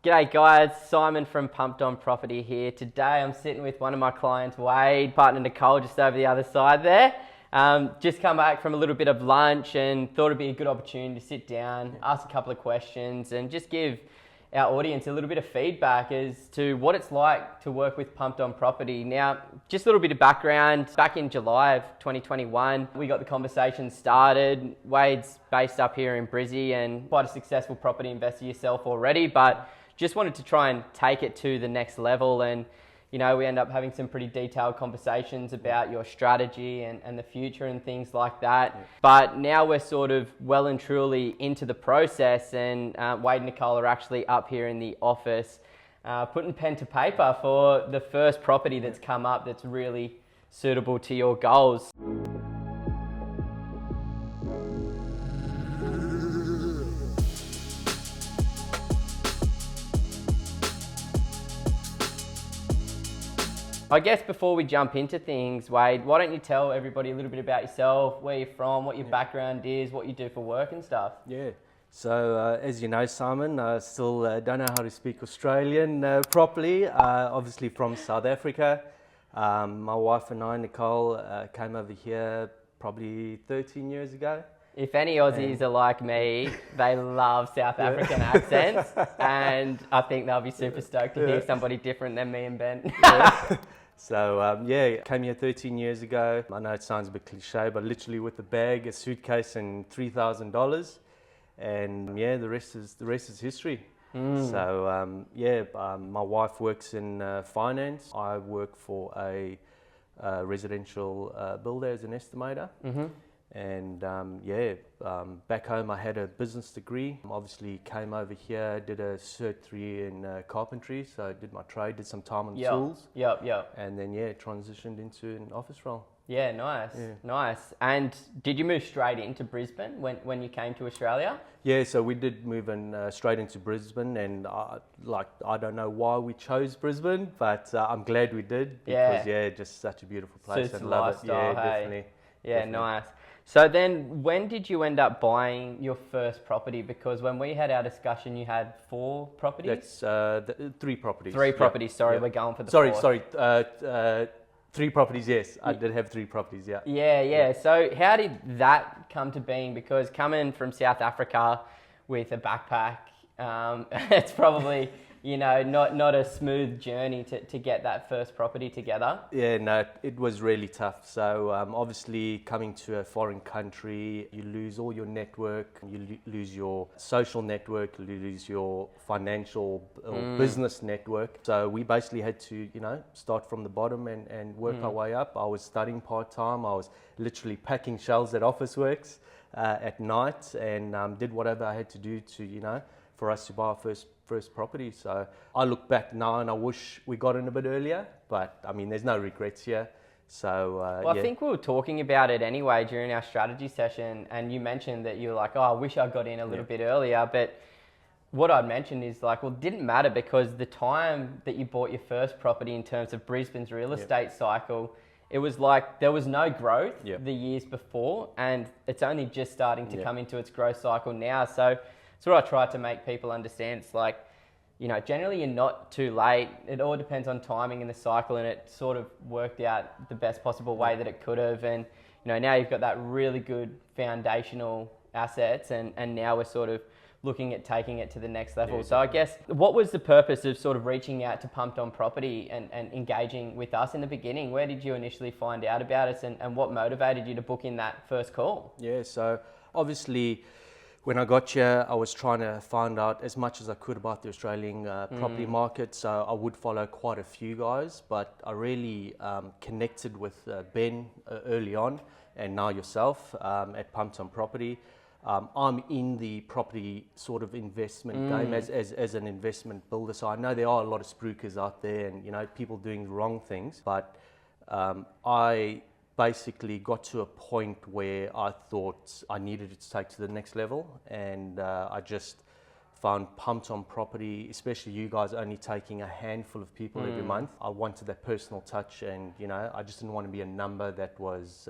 G'day guys, Simon from Pumped On Property here. Today I'm sitting with one of my clients, Wade, partner Nicole, just over the other side there. Just come back from a little bit of lunch and thought it'd be a good opportunity to sit down, ask a couple of questions and just give our audience a little bit of feedback as to what it's like to work with Pumped On Property. Now, just a little bit of background. Back in July of 2021, we got the conversation started. Wade's based up here in Brizzy and quite a successful property investor yourself already, but just wanted to try and take it to the next level. And, you know, we end up having some pretty detailed conversations about your strategy and the future and things like that. Yeah. But now we're sort of well and truly into the process, and Wade and Nicole are actually up here in the office putting pen to paper for the first property that's come up that's really suitable to your goals. I guess before we jump into things, Wade, why don't you tell everybody a little bit about yourself, where you're from, what your background is, what you do for work and stuff? Yeah, so as you know, Simon, I still don't know how to speak Australian properly, obviously from South Africa. My wife and I, Nicole, came over here probably 13 years ago. If any Aussies are like me, they love South African accents, and I think they'll be super stoked to hear somebody different than me and Ben. So came here 13 years ago. I know it sounds a bit cliche, but literally with a bag, a suitcase, and $3,000, and the rest is history. So my wife works in finance. I work for a residential builder as an estimator. And back home I had a business degree. Obviously came over here, did a Cert 3 in carpentry, so I did my trade, did some time on tools. And then transitioned into an office role. Yeah, nice. And did you move straight into Brisbane when you came to Australia? Yeah, so we did move in straight into Brisbane, and I don't know why we chose Brisbane, but I'm glad we did because just such a beautiful place. Suits I love it. Yeah, definitely. Yeah, nice. So then when did you end up buying your first property? Because when we had our discussion, you had 4 properties? That's 3 properties. 3 properties, sorry, we're going for the Sorry, 4th. 3 properties, yes. I did have 3 properties, yeah. Yeah. So how did that come to being? Because coming from South Africa with a backpack, it's probably... not a smooth journey to get that first property together. Yeah, no, it was really tough. So obviously coming to a foreign country, you lose all your network, you lose your social network, you lose your financial or business network. So we basically had to, start from the bottom and work our way up. I was studying part-time. I was literally packing shelves at Officeworks at night and did whatever I had to do to, for us to buy our first property. So I look back now and I wish we got in a bit earlier, but I mean, there's no regrets here. So I think we were talking about it anyway during our strategy session, and you mentioned that you were like, I wish I got in a little bit earlier. But what I'd mentioned is it didn't matter, because the time that you bought your first property in terms of Brisbane's real estate cycle, it was like there was no growth the years before, and it's only just starting to come into its growth cycle now. So that's what I try to make people understand. It's like, generally you're not too late. It all depends on timing in the cycle, and it sort of worked out the best possible way that it could have. And, now you've got that really good foundational assets, and now we're sort of looking at taking it to the next level. So I guess, what was the purpose of sort of reaching out to Pumped On Property and engaging with us in the beginning? Where did you initially find out about us, and what motivated you to book in that first call? Yeah, so obviously, when I got here, I was trying to find out as much as I could about the Australian property market. So I would follow quite a few guys, but I really connected with Ben early on, and now yourself at Pumped On Property. I'm in the property sort of investment game as an investment builder. So I know there are a lot of spruikers out there and, people doing the wrong things, but I basically got to a point where I thought I needed it to take to the next level, and I just found Pumped On Property, especially you guys only taking a handful of people every month. I wanted that personal touch, and I just didn't want to be a number that was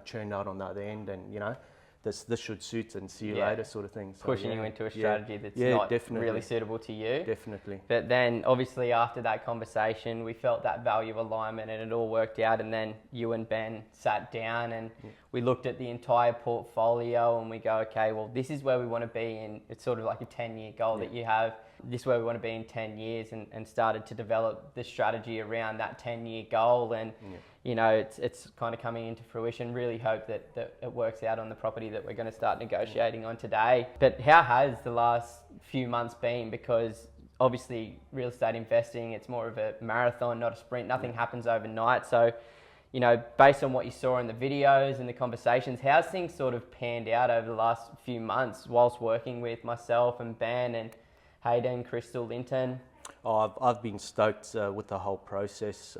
churned out on the other end, and this should suit and see you Yeah. later sort of thing. So, Pushing yeah, you into a yeah. strategy that's Yeah, not definitely. really suitable to you. Definitely. But then obviously after that conversation, we felt that value alignment and it all worked out. And then you and Ben sat down and we looked at the entire portfolio and we go, okay, well, this is where we want to be in. It's sort of like a 10-year goal that you have. This is where we want to be in 10 years and started to develop the strategy around that 10-year goal. And, you know, it's kind of coming into fruition. Really hope that it works out on the property that we're going to start negotiating on today. But how has the last few months been? Because obviously real estate investing, it's more of a marathon, not a sprint. Nothing happens overnight. So, you know, based on what you saw in the videos and the conversations, how's things sort of panned out over the last few months whilst working with myself and Ben and Hayden, Crystal, Linton? Oh, I've been stoked with the whole process.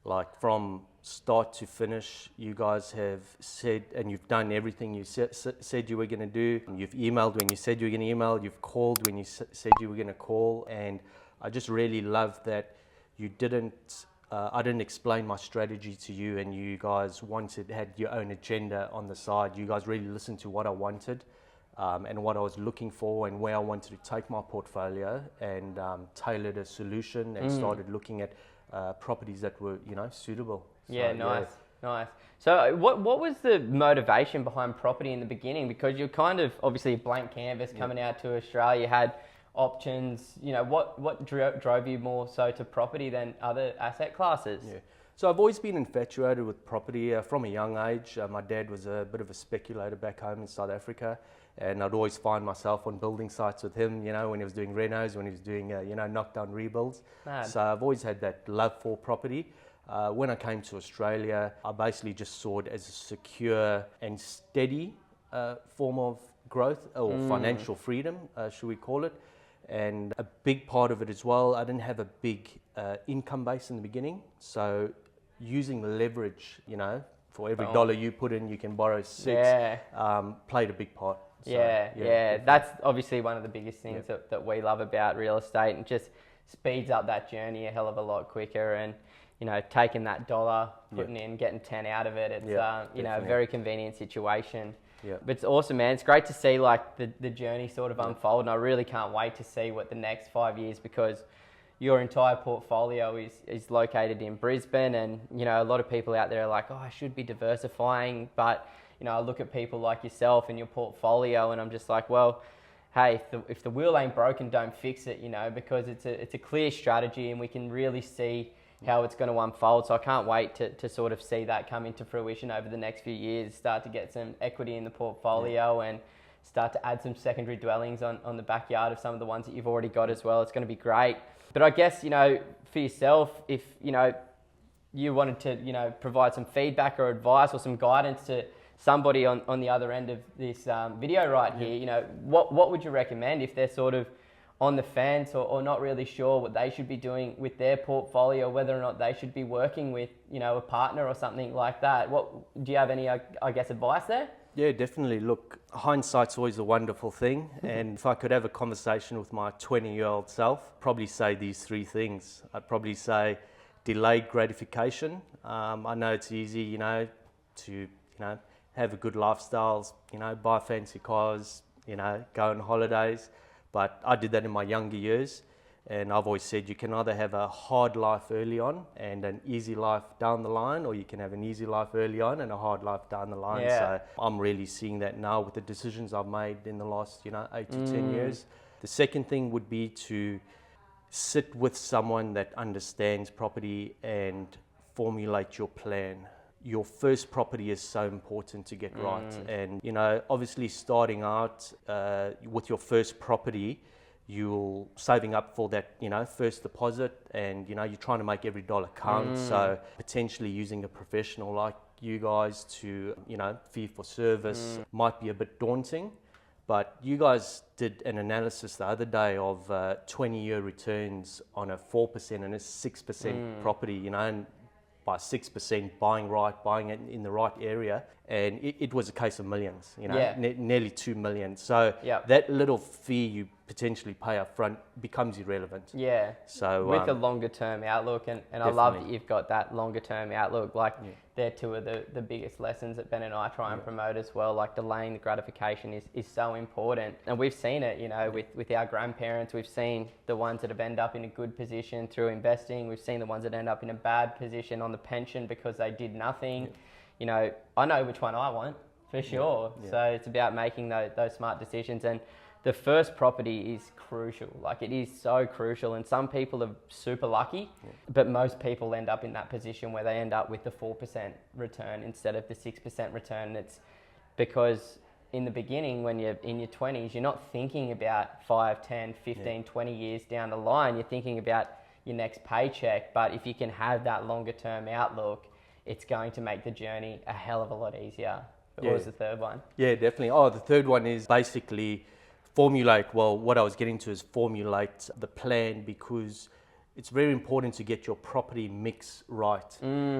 Like from start to finish, you guys have said, and you've done everything you said you were going to do. You've emailed when you said you were going to email. You've called when you said you were going to call. And I just really love that you didn't. I didn't explain my strategy to you, and you guys had your own agenda on the side. You guys really listened to what I wanted. And what I was looking for and where I wanted to take my portfolio, and tailored a solution and started looking at properties that were, you know, suitable. So, Yeah, nice. So what was the motivation behind property in the beginning? Because you're kind of obviously a blank canvas coming out to Australia. You had options, you know, what drove you more so to property than other asset classes? Yeah. So I've always been infatuated with property from a young age. My dad was a bit of a speculator back home in South Africa, and I'd always find myself on building sites with him, you know, when he was doing renos, when he was doing, you know, knockdown rebuilds. Mad. So I've always had that love for property. When I came to Australia, I basically just saw it as a secure and steady form of growth or financial freedom, should we call it. And a big part of it as well, I didn't have a big income base in the beginning. So using leverage, you know, for every dollar you put in, you can borrow 6, played a big part. So, yeah. That's obviously one of the biggest things that we love about real estate, and just speeds up that journey a hell of a lot quicker. And, you know, taking that dollar, putting in, getting 10 out of it, it's, you know, a very convenient situation. Yeah. But it's awesome, man. It's great to see like the journey sort of unfold, and I really can't wait to see what the next 5 years, because your entire portfolio is located in Brisbane, and, you know, a lot of people out there are like, oh, I should be diversifying, but, you know, I look at people like yourself and your portfolio, and I'm just like, well, hey, if the wheel ain't broken, don't fix it, you know, because it's a clear strategy, and we can really see how it's going to unfold. So I can't wait to sort of see that come into fruition over the next few years, start to get some equity in the portfolio and start to add some secondary dwellings on the backyard of some of the ones that you've already got as well. It's going to be great. But I guess, you know, for yourself, if, you know, you wanted to, you know, provide some feedback or advice or some guidance to somebody on the other end of this video right here, you know, what would you recommend if they're sort of on the fence or not really sure what they should be doing with their portfolio, whether or not they should be working with, you know, a partner or something like that? Do you have any, I guess, advice there? Yeah, definitely. Look, hindsight's always a wonderful thing. And if I could have a conversation with my 20-year-old self, probably say these 3 things. I'd probably say delayed gratification. I know it's easy, you know, to, you know, have a good lifestyle, you know, buy fancy cars, you know, go on holidays. But I did that in my younger years, and I've always said you can either have a hard life early on and an easy life down the line, or you can have an easy life early on and a hard life down the line. Yeah. So I'm really seeing that now with the decisions I've made in the last, you know, 8 to 10 years. The second thing would be to sit with someone that understands property and formulate your plan. Your first property is so important to get right. And, you know, obviously starting out with your first property, you're saving up for that, you know, first deposit, and, you know, you're trying to make every dollar count. So potentially using a professional like you guys to, you know, fee for service might be a bit daunting. But you guys did an analysis the other day of 20-year returns on a 4% and a 6% property, you know, and by 6%, buying it in the right area, and it was a case of millions, you know, nearly 2 million. So that little fee potentially pay up front becomes irrelevant. Yeah. So with a longer term outlook, and I love that Definitely. you've got that longer term outlook. Like they're two of the biggest lessons that Ben and I try and promote as well. Like delaying the gratification is so important, and we've seen it. You know, with our grandparents, we've seen the ones that have ended up in a good position through investing. We've seen the ones that end up in a bad position on the pension because they did nothing. You know, I know which one I want for sure. So it's about making those smart decisions. And the first property is crucial. Like it is so crucial, and some people are super lucky, but most people end up in that position where they end up with the 4% return instead of the 6% return. And it's because in the beginning, when you're in your 20s, you're not thinking about 5, 10, 15, 20 years down the line. You're thinking about your next paycheck. But if you can have that longer term outlook, it's going to make the journey a hell of a lot easier. What was the third one? Yeah, definitely. Oh, the third one is basically what I was getting to is formulate the plan, because it's very important to get your property mix right.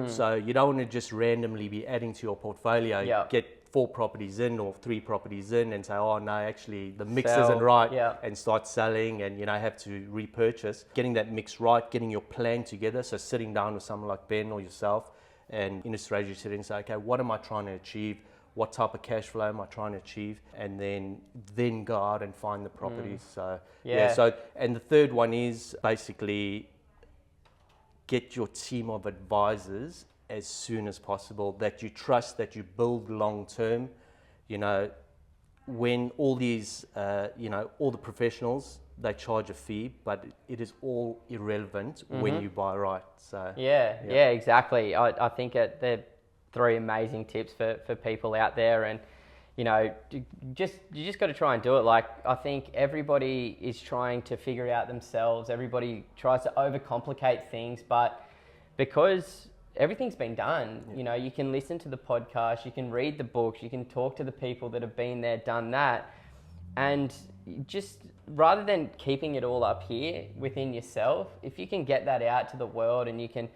So you don't want to just randomly be adding to your portfolio, get 4 properties in or 3 properties in and say, oh no, actually the mix isn't right, and start selling and, you know, have to repurchase. Getting that mix right, getting your plan together. So sitting down with someone like Ben or yourself and in a strategy sitting and say, okay, what am I trying to achieve? What type of cash flow am I trying to achieve? And then go out and find the properties. So and the third one is basically get your team of advisors as soon as possible that you trust, that you build long term. You know, when all these, all the professionals, they charge a fee, but it is all irrelevant when you buy right. So yeah, exactly. I think they're 3 amazing tips for people out there, and you know, you just got to try and do it. Like I think everybody is trying to figure it out themselves. Everybody tries to overcomplicate things, but because everything's been done, you know, you can listen to the podcast, you can read the books, you can talk to the people that have been there, done that, and just rather than keeping it all up here within yourself, if you can get that out to the world and you can,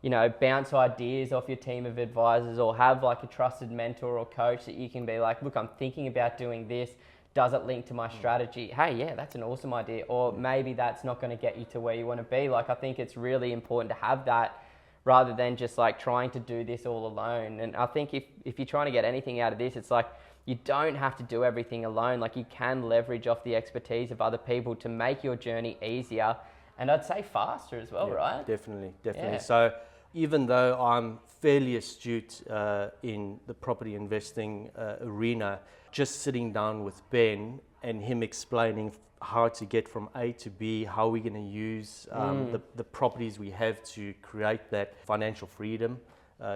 you know, bounce ideas off your team of advisors or have like a trusted mentor or coach that you can be like, look, I'm thinking about doing this. Does it link to my strategy? Hey, yeah, that's an awesome idea. Or maybe that's not going to get you to where you want to be. Like, I think it's really important to have that rather than just like trying to do this all alone. And I think if you're trying to get anything out of this, it's like, you don't have to do everything alone. Like you can leverage off the expertise of other people to make your journey easier. And I'd say faster as well, right? Definitely. Yeah. So even though I'm fairly astute in the property investing arena, just sitting down with Ben and him explaining how to get from A to B, how we're going to use the properties we have to create that financial freedom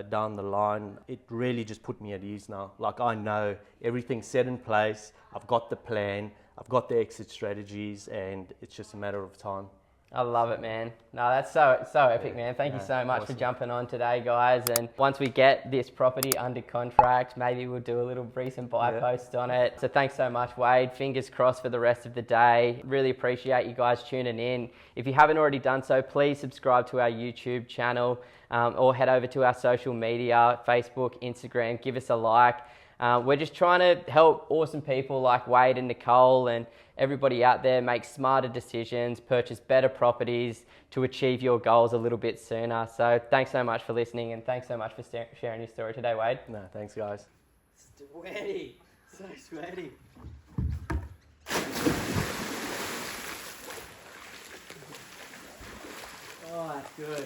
down the line, it really just put me at ease now. Like I know everything's set in place, I've got the plan, I've got the exit strategies, and it's just a matter of time. I love it, man. No, that's so epic, man. Thank you so much for jumping on today, guys. And once we get this property under contract, maybe we'll do a little recent buy post on it. So thanks so much, Wade. Fingers crossed for the rest of the day. Really appreciate you guys tuning in. If you haven't already done so, please subscribe to our YouTube channel or head over to our social media, Facebook, Instagram. Give us a like. We're just trying to help awesome people like Wade and Nicole and everybody out there make smarter decisions, purchase better properties to achieve your goals a little bit sooner. So thanks so much for listening, and thanks so much for sharing your story today, Wade. No, thanks guys. Sweaty, so sweaty. Oh, that's good.